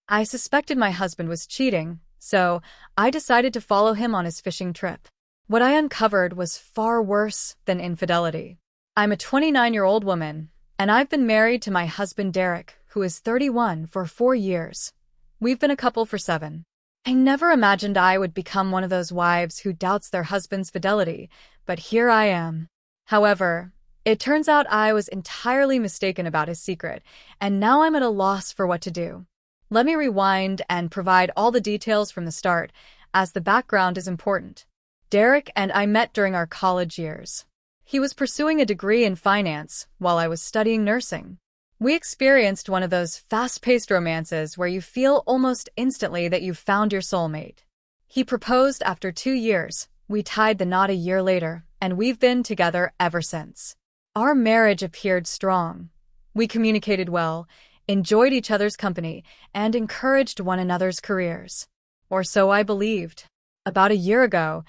I suspected my husband was cheating, so I decided to follow him on his fishing trip. What I uncovered was far worse than infidelity. I'm a 29-year-old woman, and I've been married to my husband Derek, who is 31, for 4 years. We've been a couple for 7. I never imagined I would become one of those wives who doubts their husband's fidelity, but here I am. However, it turns out I was entirely mistaken about his secret, and now I'm at a loss for what to do. Let me rewind and provide all the details from the start, as the background is important. Derek and I met during our college years. He was pursuing a degree in finance while I was studying nursing. We experienced one of those fast-paced romances where you feel almost instantly that you've found your soulmate. He proposed after 2 years, we tied the knot a year later, and we've been together ever since. Our marriage appeared strong. We communicated well, enjoyed each other's company, and encouraged one another's careers. Or so I believed. About a year ago,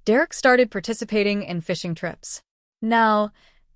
Derek started participating in fishing trips. Now,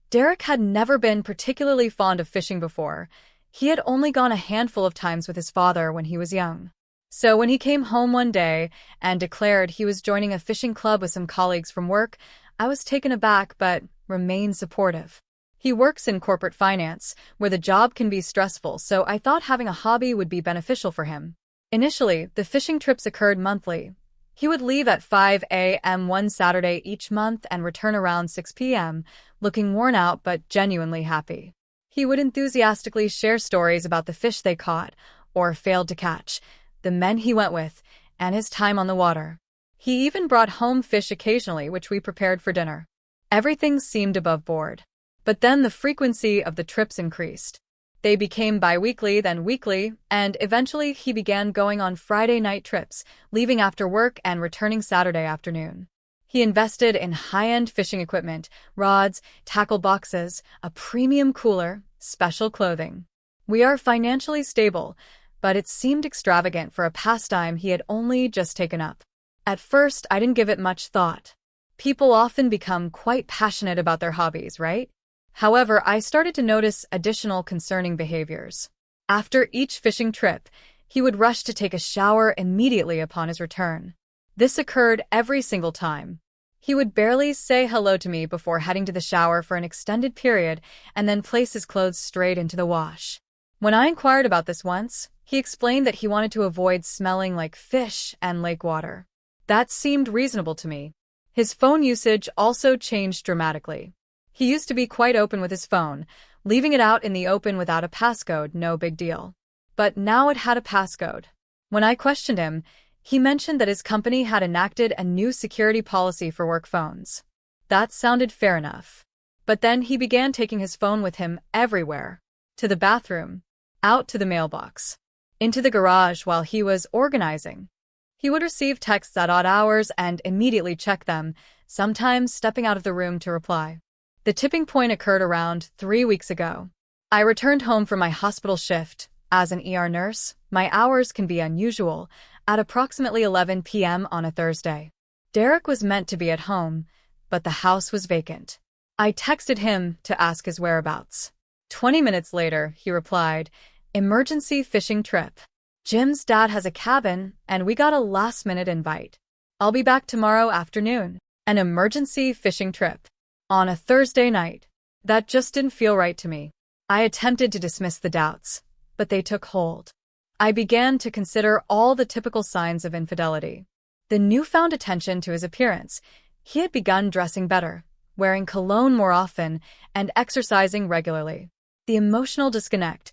Derek had never been particularly fond of fishing before. He had only gone a handful of times with his father when he was young. So when he came home one day and declared he was joining a fishing club with some colleagues from work, I was taken aback but remained supportive. He works in corporate finance, where the job can be stressful, so I thought having a hobby would be beneficial for him. Initially, the fishing trips occurred monthly. He would leave at 5 a.m. one Saturday each month and return around 6 p.m., looking worn out but genuinely happy. He would enthusiastically share stories about the fish they caught, or failed to catch, the men he went with, and his time on the water. He even brought home fish occasionally, which we prepared for dinner. Everything seemed above board. But then the frequency of the trips increased. They became bi-weekly, then weekly, and eventually he began going on Friday night trips, leaving after work and returning Saturday afternoon. He invested in high-end fishing equipment, rods, tackle boxes, a premium cooler, special clothing. We are financially stable, but it seemed extravagant for a pastime he had only just taken up. At first, I didn't give it much thought. People often become quite passionate about their hobbies, right? However, I started to notice additional concerning behaviors. After each fishing trip, he would rush to take a shower immediately upon his return. This occurred every single time. He would barely say hello to me before heading to the shower for an extended period and then place his clothes straight into the wash. When I inquired about this once, he explained that he wanted to avoid smelling like fish and lake water. That seemed reasonable to me. His phone usage also changed dramatically. He used to be quite open with his phone, leaving it out in the open without a passcode, no big deal. But now it had a passcode. When I questioned him, he mentioned that his company had enacted a new security policy for work phones. That sounded fair enough. But then he began taking his phone with him everywhere. To the bathroom, out to the mailbox, into the garage while he was organizing. He would receive texts at odd hours and immediately check them, sometimes stepping out of the room to reply. The tipping point occurred around 3 weeks ago. I returned home from my hospital shift. As an ER nurse, my hours can be unusual, at approximately 11 p.m. on a Thursday. Derek was meant to be at home, but the house was vacant. I texted him to ask his whereabouts. 20 minutes later, he replied, "Emergency fishing trip. Jim's dad has a cabin, and we got a last-minute invite. I'll be back tomorrow afternoon." An emergency fishing trip. On a Thursday night. That just didn't feel right to me. I attempted to dismiss the doubts, but they took hold. I began to consider all the typical signs of infidelity. The newfound attention to his appearance. He had begun dressing better, wearing cologne more often, and exercising regularly. The emotional disconnect.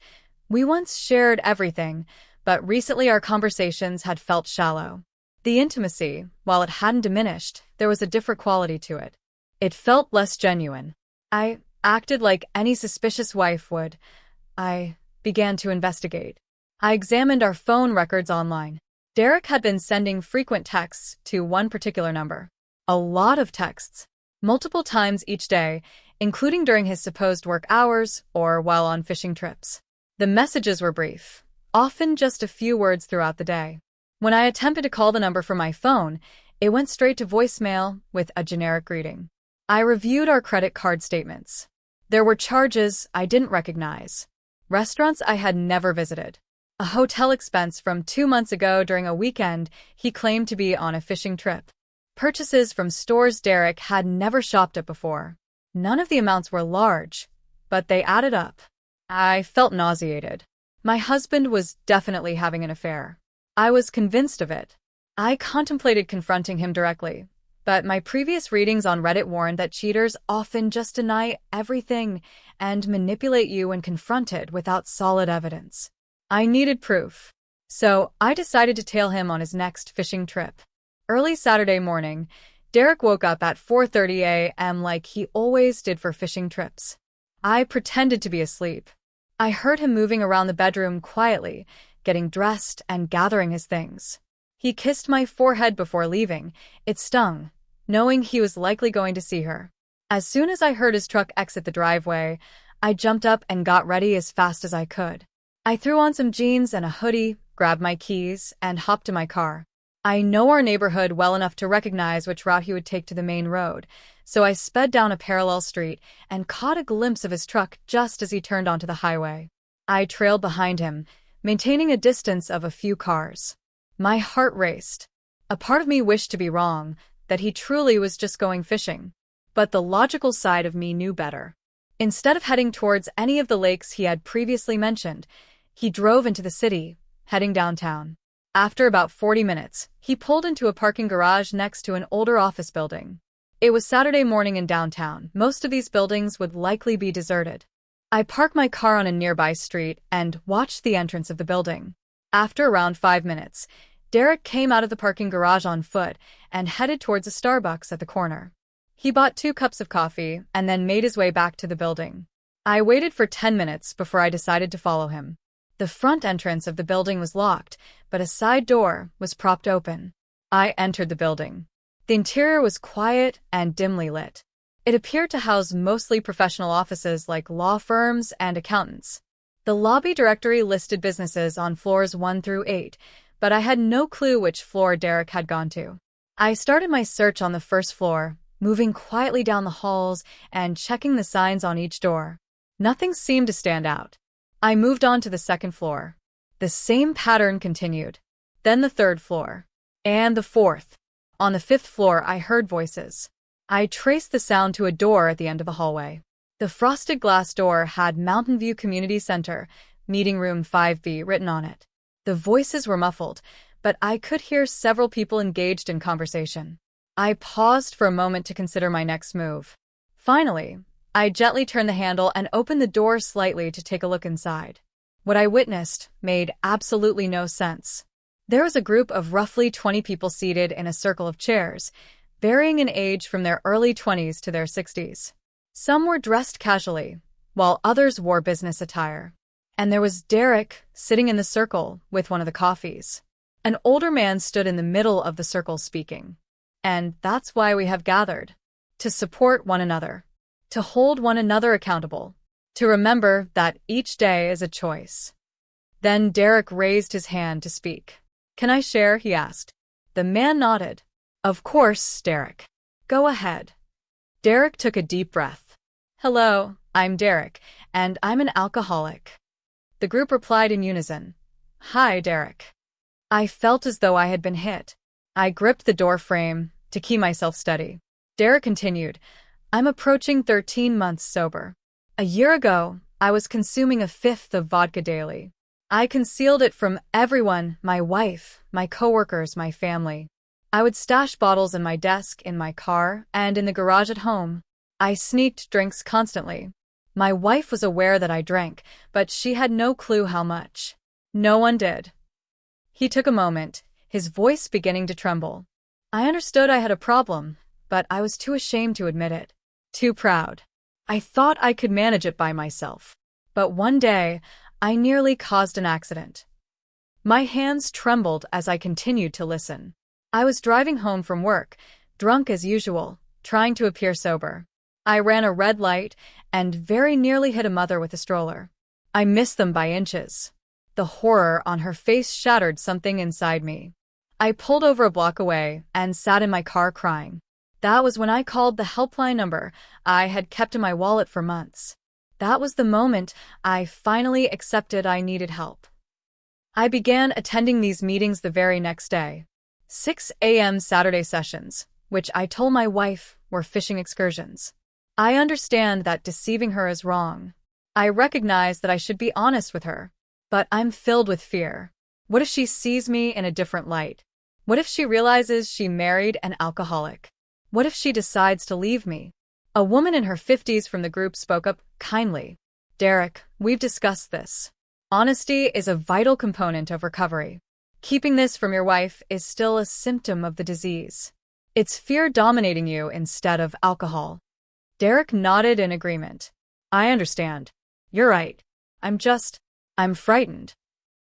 We once shared everything, but recently our conversations had felt shallow. The intimacy, while it hadn't diminished, there was a different quality to it. It felt less genuine. I acted like any suspicious wife would. I began to investigate. I examined our phone records online. Derek had been sending frequent texts to one particular number. A lot of texts. Multiple times each day, including during his supposed work hours or while on fishing trips. The messages were brief, often just a few words throughout the day. When I attempted to call the number from my phone, it went straight to voicemail with a generic greeting. I reviewed our credit card statements. There were charges I didn't recognize, restaurants I had never visited, A hotel expense from 2 months ago during a weekend he claimed to be on a fishing trip. Purchases from stores Derek had never shopped at before. None of the amounts were large, but they added up. I felt nauseated. My husband was definitely having an affair. I was convinced of it. I contemplated confronting him directly, but my previous readings on Reddit warned that cheaters often just deny everything and manipulate you when confronted without solid evidence. I needed proof. So I decided to tail him on his next fishing trip. Early Saturday morning, Derek woke up at 4:30 a.m. like he always did for fishing trips. I pretended to be asleep. I heard him moving around the bedroom quietly, getting dressed and gathering his things. He kissed my forehead before leaving. It stung, knowing he was likely going to see her. As soon as I heard his truck exit the driveway, I jumped up and got ready as fast as I could. I threw on some jeans and a hoodie, grabbed my keys, and hopped in my car. I know our neighborhood well enough to recognize which route he would take to the main road, so I sped down a parallel street and caught a glimpse of his truck just as he turned onto the highway. I trailed behind him, maintaining a distance of a few cars. My heart raced. A part of me wished to be wrong, that he truly was just going fishing. But the logical side of me knew better. Instead of heading towards any of the lakes he had previously mentioned, he drove into the city, heading downtown. After about 40 minutes, he pulled into a parking garage next to an older office building. It was Saturday morning in downtown. Most of these buildings would likely be deserted. I parked my car on a nearby street and watched the entrance of the building. After around 5 minutes, Derek came out of the parking garage on foot and headed towards a Starbucks at the corner. He bought 2 cups of coffee and then made his way back to the building. I waited for 10 minutes before I decided to follow him. The front entrance of the building was locked, but a side door was propped open. I entered the building. The interior was quiet and dimly lit. It appeared to house mostly professional offices like law firms and accountants. The lobby directory listed businesses on floors 1 through 8, but I had no clue which floor Derek had gone to. I started my search on the first floor, moving quietly down the halls and checking the signs on each door. Nothing seemed to stand out. I moved on to the second floor. The same pattern continued. Then the third floor. And the fourth. On the fifth floor, I heard voices. I traced the sound to a door at the end of the hallway. The frosted glass door had Mountain View Community Center, Meeting Room 5B written on it. The voices were muffled, but I could hear several people engaged in conversation. I paused for a moment to consider my next move. Finally, I gently turned the handle and opened the door slightly to take a look inside. What I witnessed made absolutely no sense. There was a group of roughly 20 people seated in a circle of chairs, varying in age from their early 20s to their 60s. Some were dressed casually, while others wore business attire. And there was Derek sitting in the circle with one of the coffees. An older man stood in the middle of the circle speaking. And that's why we have gathered. To support one another. To hold one another accountable. To remember that each day is a choice. Then Derek raised his hand to speak. "Can I share?" he asked. The man nodded. "Of course, Derek. Go ahead." Derek took a deep breath. "Hello, I'm Derek, and I'm an alcoholic." The group replied in unison. "Hi, Derek." I felt as though I had been hit. I gripped the door frame to keep myself steady. Derek continued, "I'm approaching 13 months sober. A year ago, I was consuming a fifth of vodka daily. I concealed it from everyone, my wife, my coworkers, my family. I would stash bottles in my desk, in my car, and in the garage at home. I sneaked drinks constantly. My wife was aware that I drank, but she had no clue how much. No one did." He took a moment, his voice beginning to tremble. I understood I had a problem, but I was too ashamed to admit it. Too proud. I thought I could manage it by myself. But one day, I nearly caused an accident. My hands trembled as I continued to listen. I was driving home from work, drunk as usual, trying to appear sober. I ran a red light and very nearly hit a mother with a stroller. I missed them by inches. The horror on her face shattered something inside me. I pulled over a block away and sat in my car crying. That was when I called the helpline number I had kept in my wallet for months. That was the moment I finally accepted I needed help. I began attending these meetings the very next day. 6 a.m. Saturday sessions, which I told my wife were fishing excursions. I understand that deceiving her is wrong. I recognize that I should be honest with her. But I'm filled with fear. What if she sees me in a different light? What if she realizes she married an alcoholic? What if she decides to leave me? A woman in her 50s from the group spoke up kindly. Derek, we've discussed this. Honesty is a vital component of recovery. Keeping this from your wife is still a symptom of the disease. It's fear dominating you instead of alcohol. Derek nodded in agreement. I understand. You're right. I'm frightened.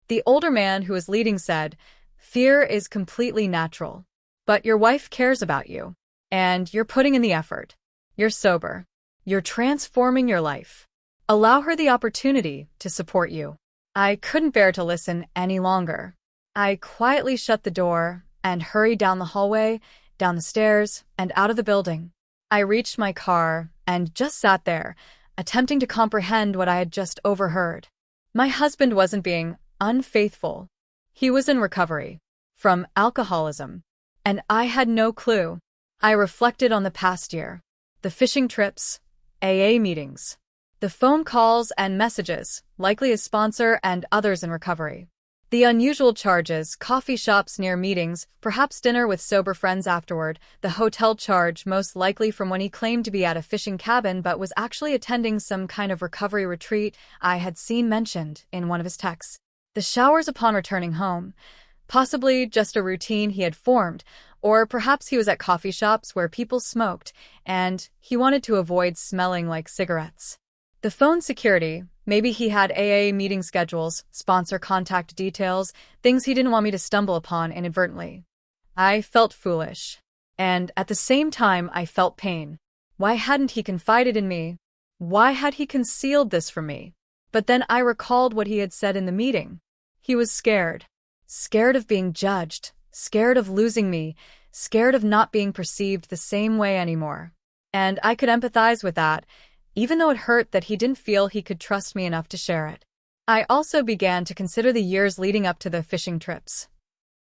The older man who was leading said, fear is completely natural. But your wife cares about you. And you're putting in the effort. You're sober. You're transforming your life. Allow her the opportunity to support you. I couldn't bear to listen any longer. I quietly shut the door and hurried down the hallway, down the stairs, and out of the building. I reached my car and just sat there, attempting to comprehend what I had just overheard. My husband wasn't being unfaithful. He was in recovery from alcoholism, and I had no clue. I reflected on the past year, the fishing trips, AA meetings, the phone calls and messages, likely a sponsor and others in recovery. The unusual charges, coffee shops near meetings, perhaps dinner with sober friends afterward, the hotel charge most likely from when he claimed to be at a fishing cabin but was actually attending some kind of recovery retreat I had seen mentioned in one of his texts. The showers upon returning home, possibly just a routine he had formed, or perhaps he was at coffee shops where people smoked and he wanted to avoid smelling like cigarettes. The phone security, maybe he had AA meeting schedules, sponsor contact details, things he didn't want me to stumble upon inadvertently. I felt foolish. And at the same time, I felt pain. Why hadn't he confided in me? Why had he concealed this from me? But then I recalled what he had said in the meeting. He was scared. Scared of being judged. Scared of losing me. Scared of not being perceived the same way anymore. And I could empathize with that, even though it hurt that he didn't feel he could trust me enough to share it. I also began to consider the years leading up to the fishing trips.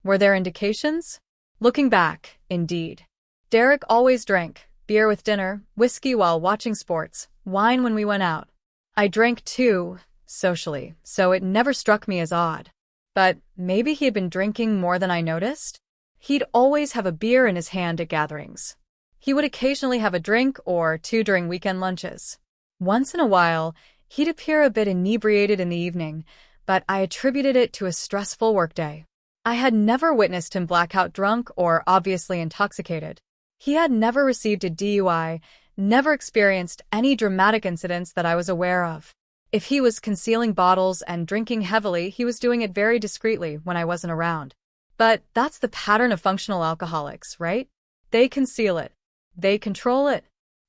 Were there indications? Looking back, indeed. Derek always drank, beer with dinner, whiskey while watching sports, wine when we went out. I drank too, socially, so it never struck me as odd. But maybe he had been drinking more than I noticed? He'd always have a beer in his hand at gatherings. He would occasionally have a drink or two during weekend lunches. Once in a while, he'd appear a bit inebriated in the evening, but I attributed it to a stressful workday. I had never witnessed him blackout drunk or obviously intoxicated. He had never received a DUI, never experienced any dramatic incidents that I was aware of. If he was concealing bottles and drinking heavily, he was doing it very discreetly when I wasn't around. But that's the pattern of functional alcoholics, right? They conceal it. They control it.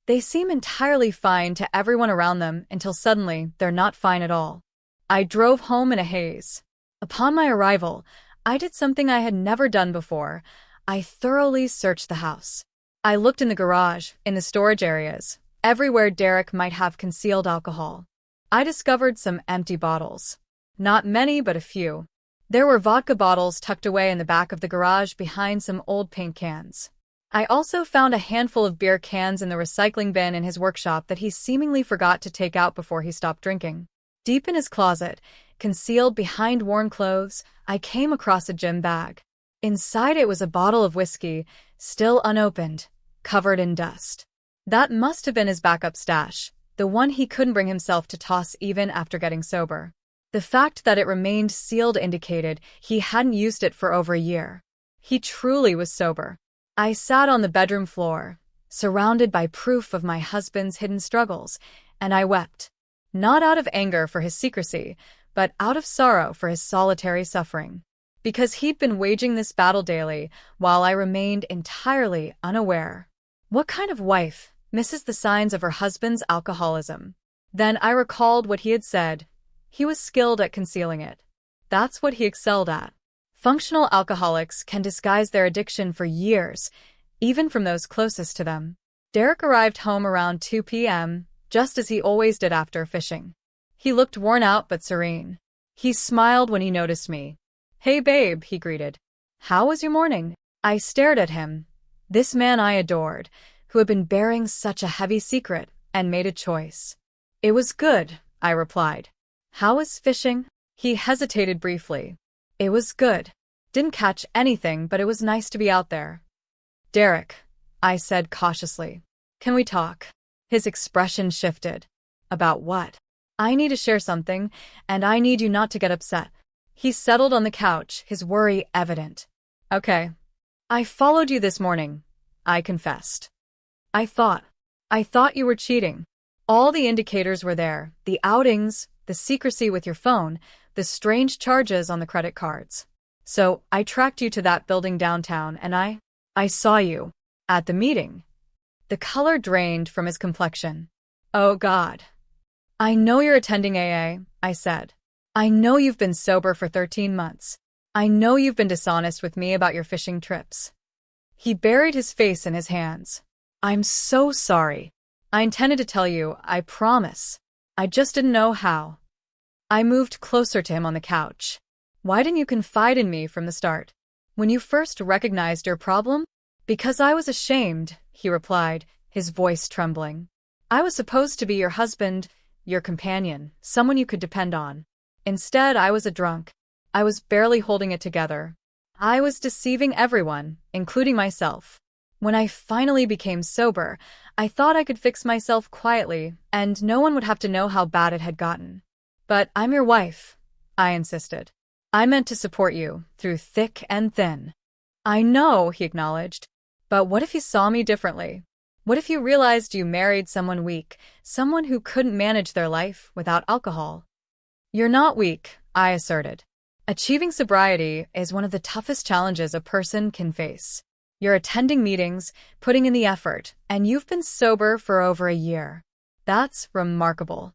They seem entirely fine to everyone around them until suddenly they're not fine at all. I drove home in a haze. Upon my arrival, I did something I had never done before. I thoroughly searched the house. I looked in the garage, in the storage areas, everywhere Derek might have concealed alcohol. I discovered some empty bottles. Not many, but a few. There were vodka bottles tucked away in the back of the garage behind some old paint cans. I also found a handful of beer cans in the recycling bin in his workshop that he seemingly forgot to take out before he stopped drinking. Deep in his closet, concealed behind worn clothes, I came across a gym bag. Inside it was a bottle of whiskey, still unopened, covered in dust. That must have been his backup stash, the one he couldn't bring himself to toss even after getting sober. The fact that it remained sealed indicated he hadn't used it for over a year. He truly was sober. I sat on the bedroom floor, surrounded by proof of my husband's hidden struggles, and I wept. Not out of anger for his secrecy, but out of sorrow for his solitary suffering. Because he'd been waging this battle daily, while I remained entirely unaware. What kind of wife misses the signs of her husband's alcoholism? Then I recalled what he had said. He was skilled at concealing it. That's what he excelled at. Functional alcoholics can disguise their addiction for years, even from those closest to them. Derek arrived home around 2 p.m., just as he always did after fishing. He looked worn out but serene. He smiled when he noticed me. "Hey babe," he greeted. "How was your morning?" I stared at him. This man I adored, who had been bearing such a heavy secret, and made a choice. "It was good," I replied. "How was fishing?" He hesitated briefly. "It was good. Didn't catch anything, but it was nice to be out there." "Derek," I said cautiously, "can we talk?" His expression shifted. "About what?" "I need to share something, and I need you not to get upset." He settled on the couch, his worry evident. "Okay. I followed you this morning," I confessed. I thought you were cheating. All the indicators were there, the outings, the secrecy with your phone, the strange charges on the credit cards. So I tracked you to that building downtown, and I saw you at the meeting." The color drained from his complexion. "Oh God. I know you're attending AA," I said. "I know you've been sober for 13 months. I know you've been dishonest with me about your fishing trips." He buried his face in his hands. "I'm so sorry. I intended to tell you, I promise. I just didn't know how." I moved closer to him on the couch. "Why didn't you confide in me from the start? When you first recognized your problem?" "Because I was ashamed," he replied, his voice trembling. "I was supposed to be your husband, your companion, someone you could depend on. Instead, I was a drunk. I was barely holding it together. I was deceiving everyone, including myself. When I finally became sober, I thought I could fix myself quietly, and no one would have to know how bad it had gotten. But I'm your wife," I insisted. "I meant to support you, through thick and thin." "I know," he acknowledged. "But what if you saw me differently? What if you realized you married someone weak, someone who couldn't manage their life without alcohol?" "You're not weak," I asserted. "Achieving sobriety is one of the toughest challenges a person can face. You're attending meetings, putting in the effort, and you've been sober for over a year. That's remarkable."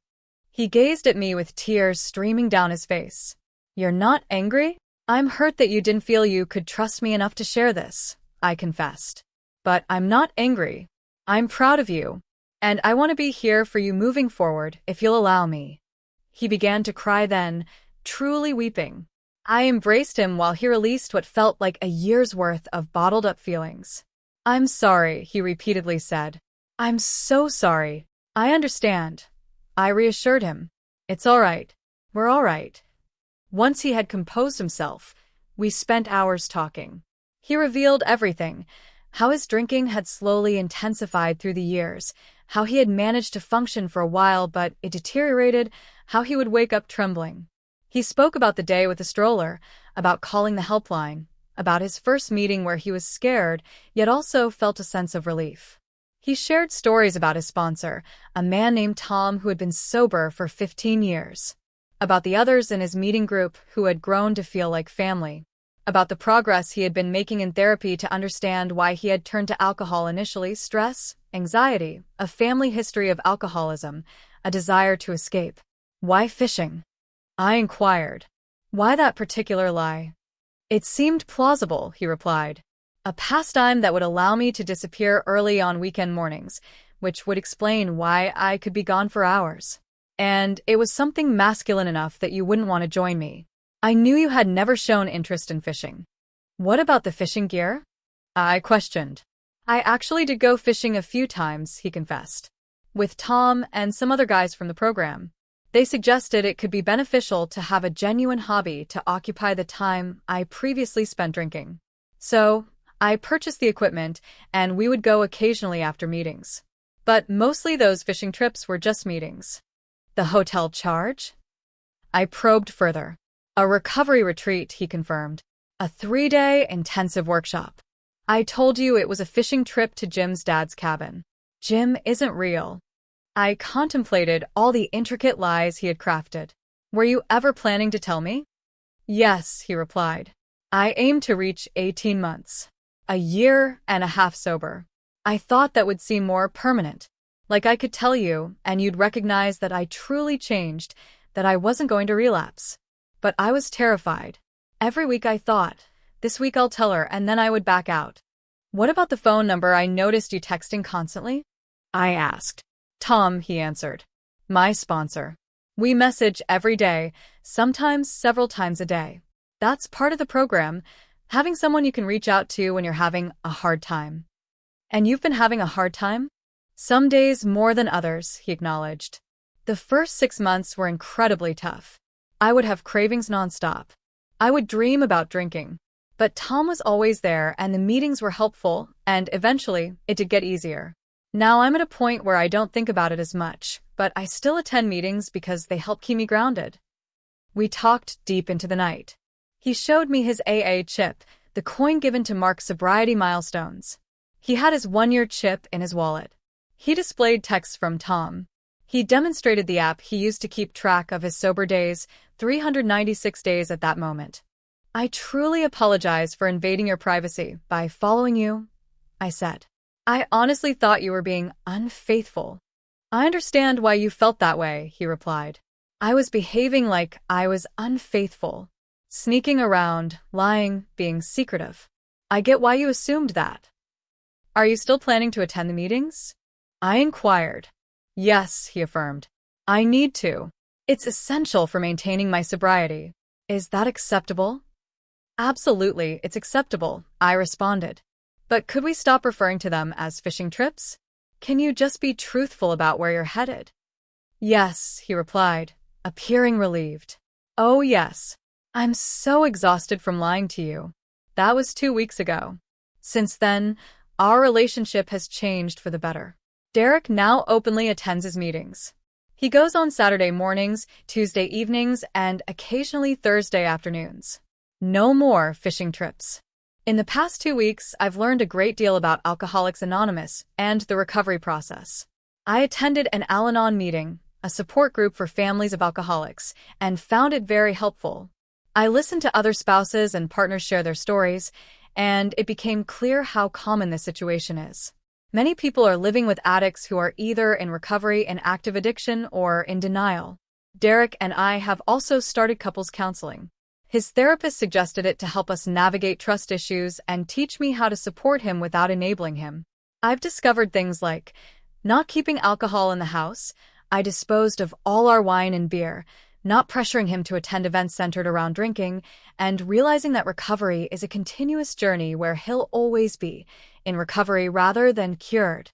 He gazed at me with tears streaming down his face. "You're not angry?" "I'm hurt that you didn't feel you could trust me enough to share this," I confessed. "But I'm not angry. I'm proud of you, and I want to be here for you moving forward if you'll allow me." He began to cry then, truly weeping. I embraced him while he released what felt like a year's worth of bottled-up feelings. "I'm sorry," he repeatedly said. "I'm so sorry. I understand." I reassured him. "It's all right. We're all right." Once he had composed himself, we spent hours talking. He revealed everything: how his drinking had slowly intensified through the years, how he had managed to function for a while but it deteriorated, how he would wake up trembling. He spoke about the day with the stroller, about calling the helpline, about his first meeting where he was scared, yet also felt a sense of relief. He shared stories about his sponsor, a man named Tom who had been sober for 15 years. About the others in his meeting group who had grown to feel like family. About the progress he had been making in therapy to understand why he had turned to alcohol initially: stress, anxiety, a family history of alcoholism, a desire to escape. "Why fishing?" I inquired. "Why that particular lie?" "It seemed plausible," he replied. "A pastime that would allow me to disappear early on weekend mornings, which would explain why I could be gone for hours. And it was something masculine enough that you wouldn't want to join me. I knew you had never shown interest in fishing." "What about the fishing gear?" I questioned. "I actually did go fishing a few times," he confessed. "With Tom and some other guys from the program. They suggested it could be beneficial to have a genuine hobby to occupy the time I previously spent drinking. So I purchased the equipment, and we would go occasionally after meetings. But mostly those fishing trips were just meetings." "The hotel charge?" I probed further. "A recovery retreat," he confirmed. "A 3-day intensive workshop. I told you it was a fishing trip to Jim's dad's cabin. Jim isn't real." I contemplated all the intricate lies he had crafted. "Were you ever planning to tell me?" "Yes," he replied. "I aim to reach 18 months. A year and a half sober. I thought that would seem more permanent. Like I could tell you, and you'd recognize that I truly changed, that I wasn't going to relapse. But I was terrified. Every week I thought, this week I'll tell her, and then I would back out." "What about the phone number I noticed you texting constantly?" I asked. "Tom," he answered. "My sponsor." We message every day, sometimes several times a day. That's part of the program, having someone you can reach out to when you're having a hard time. And you've been having a hard time? Some days more than others, he acknowledged. The first 6 months were incredibly tough. I would have cravings nonstop. I would dream about drinking. But Tom was always there, and the meetings were helpful, and eventually, it did get easier. Now I'm at a point where I don't think about it as much, but I still attend meetings because they help keep me grounded. We talked deep into the night. He showed me his AA chip, the coin given to mark sobriety milestones. He had his 1-year chip in his wallet. He displayed texts from Tom. He demonstrated the app he used to keep track of his sober days, 396 days at that moment. I truly apologize for invading your privacy by following you, I said. I honestly thought you were being unfaithful. I understand why you felt that way, he replied. I was behaving like I was unfaithful. Sneaking around, lying, being secretive. I get why you assumed that. Are you still planning to attend the meetings? I inquired. Yes, he affirmed. I need to. It's essential for maintaining my sobriety. Is that acceptable? Absolutely, it's acceptable, I responded. But could we stop referring to them as fishing trips? Can you just be truthful about where you're headed? Yes, he replied, appearing relieved. Oh yes. I'm so exhausted from lying to you. That was 2 weeks ago. Since then, our relationship has changed for the better. Derek now openly attends his meetings. He goes on Saturday mornings, Tuesday evenings, and occasionally Thursday afternoons. No more fishing trips. In the past 2 weeks, I've learned a great deal about Alcoholics Anonymous and the recovery process. I attended an Al-Anon meeting, a support group for families of alcoholics, and found it very helpful. I listened to other spouses and partners share their stories, and it became clear how common this situation is. Many people are living with addicts who are either in recovery and active addiction or in denial. Derek and I have also started couples counseling. His therapist suggested it to help us navigate trust issues and teach me how to support him without enabling him. I've discovered things like not keeping alcohol in the house. I disposed of all our wine and beer, not pressuring him to attend events centered around drinking, and realizing that recovery is a continuous journey where he'll always be in recovery rather than cured.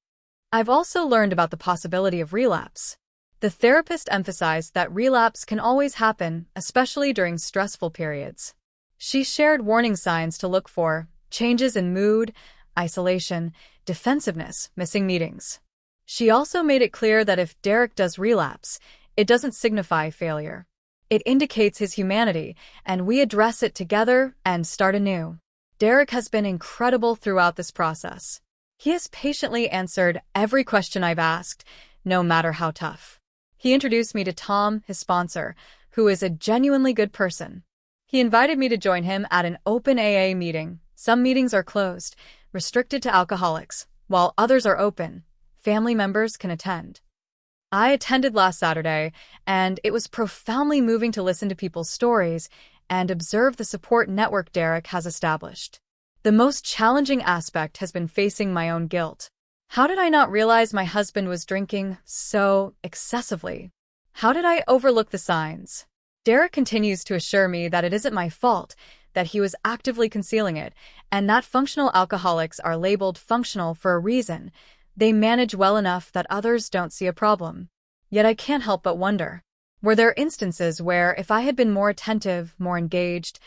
I've also learned about the possibility of relapse. The therapist emphasized that relapse can always happen, especially during stressful periods. She shared warning signs to look for: changes in mood, isolation, defensiveness, missing meetings. She also made it clear that if Derek does relapse, it doesn't signify failure. It indicates his humanity, and we address it together and start anew. Derek has been incredible throughout this process. He has patiently answered every question I've asked, no matter how tough. He introduced me to Tom, his sponsor, who is a genuinely good person. He invited me to join him at an open AA meeting. Some meetings are closed, restricted to alcoholics, while others are open. Family members can attend. I attended last Saturday, and it was profoundly moving to listen to people's stories and observe the support network Derek has established. The most challenging aspect has been facing my own guilt. How did I not realize my husband was drinking so excessively? How did I overlook the signs? Derek continues to assure me that it isn't my fault, that he was actively concealing it, and that functional alcoholics are labeled functional for a reason. They manage well enough that others don't see a problem. Yet I can't help but wonder, were there instances where if I had been more attentive, more engaged,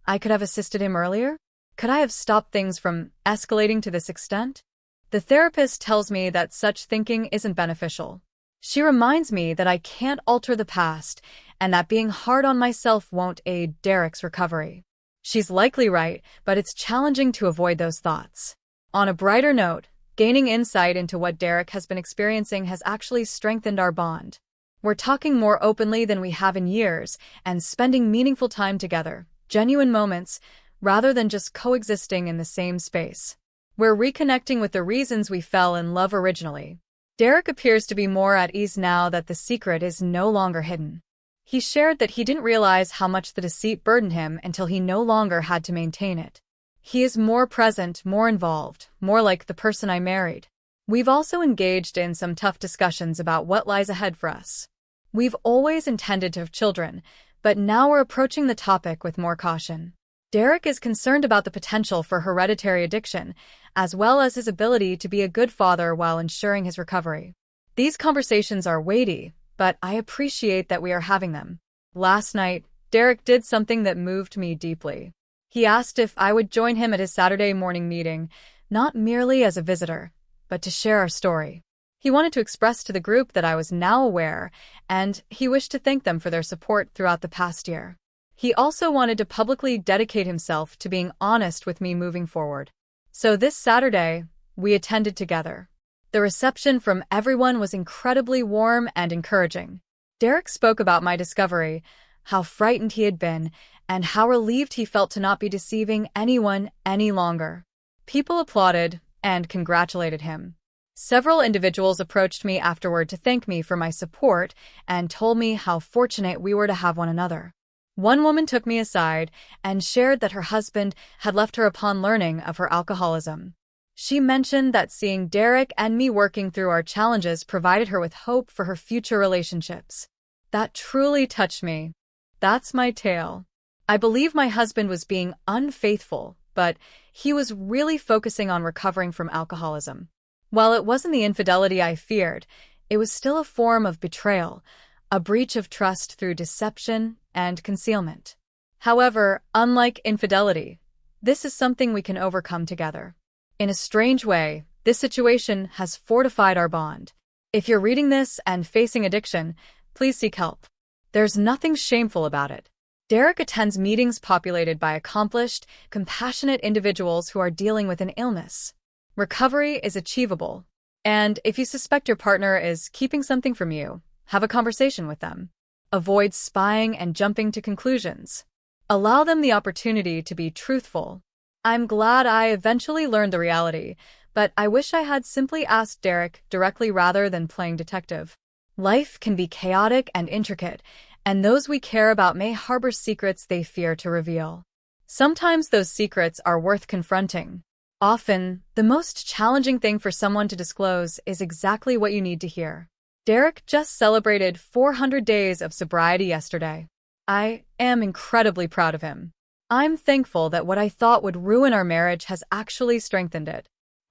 I could have assisted him earlier? Could I have stopped things from escalating to this extent? The therapist tells me that such thinking isn't beneficial. She reminds me that I can't alter the past and that being hard on myself won't aid Derek's recovery. She's likely right, but it's challenging to avoid those thoughts. On a brighter note, gaining insight into what Derek has been experiencing has actually strengthened our bond. We're talking more openly than we have in years and spending meaningful time together, genuine moments, rather than just coexisting in the same space. We're reconnecting with the reasons we fell in love originally. Derek appears to be more at ease now that the secret is no longer hidden. He shared that he didn't realize how much the deceit burdened him until he no longer had to maintain it. He is more present, more involved, more like the person I married. We've also engaged in some tough discussions about what lies ahead for us. We've always intended to have children, but now we're approaching the topic with more caution. Derek is concerned about the potential for hereditary addiction, as well as his ability to be a good father while ensuring his recovery. These conversations are weighty, but I appreciate that we are having them. Last night, Derek did something that moved me deeply. He asked if I would join him at his Saturday morning meeting, not merely as a visitor, but to share our story. He wanted to express to the group that I was now aware, and he wished to thank them for their support throughout the past year. He also wanted to publicly dedicate himself to being honest with me moving forward. So this Saturday, we attended together. The reception from everyone was incredibly warm and encouraging. Derek spoke about my discovery, how frightened he had been, and how relieved he felt to not be deceiving anyone any longer. People applauded and congratulated him. Several individuals approached me afterward to thank me for my support and told me how fortunate we were to have one another. One woman took me aside and shared that her husband had left her upon learning of her alcoholism. She mentioned that seeing Derek and me working through our challenges provided her with hope for her future relationships. That truly touched me. That's my tale. I believe my husband was being unfaithful, but he was really focusing on recovering from alcoholism. While it wasn't the infidelity I feared, it was still a form of betrayal, a breach of trust through deception and concealment. However, unlike infidelity, this is something we can overcome together. In a strange way, this situation has fortified our bond. If you're reading this and facing addiction, please seek help. There's nothing shameful about it. Derek attends meetings populated by accomplished, compassionate individuals who are dealing with an illness. Recovery is achievable, and if you suspect your partner is keeping something from you, have a conversation with them. Avoid spying and jumping to conclusions. Allow them the opportunity to be truthful. I'm glad I eventually learned the reality, but I wish I had simply asked Derek directly rather than playing detective. Life can be chaotic and intricate, and those we care about may harbor secrets they fear to reveal. Sometimes those secrets are worth confronting. Often, the most challenging thing for someone to disclose is exactly what you need to hear. Derek just celebrated 400 days of sobriety yesterday. I am incredibly proud of him. I'm thankful that what I thought would ruin our marriage has actually strengthened it.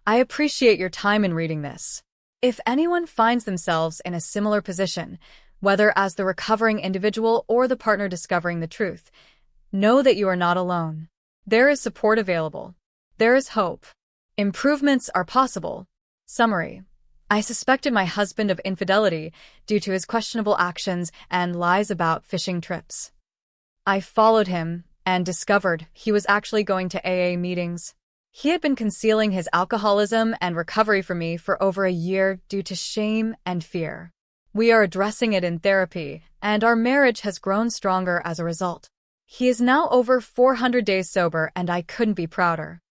I appreciate your time in reading this. If anyone finds themselves in a similar position, whether as the recovering individual or the partner discovering the truth, know that you are not alone. There is support available. There is hope. Improvements are possible. Summary. I suspected my husband of infidelity due to his questionable actions and lies about fishing trips. I followed him and discovered he was actually going to AA meetings. He had been concealing his alcoholism and recovery from me for over a year due to shame and fear. We are addressing it in therapy, and our marriage has grown stronger as a result. He is now over 400 days sober, and I couldn't be prouder.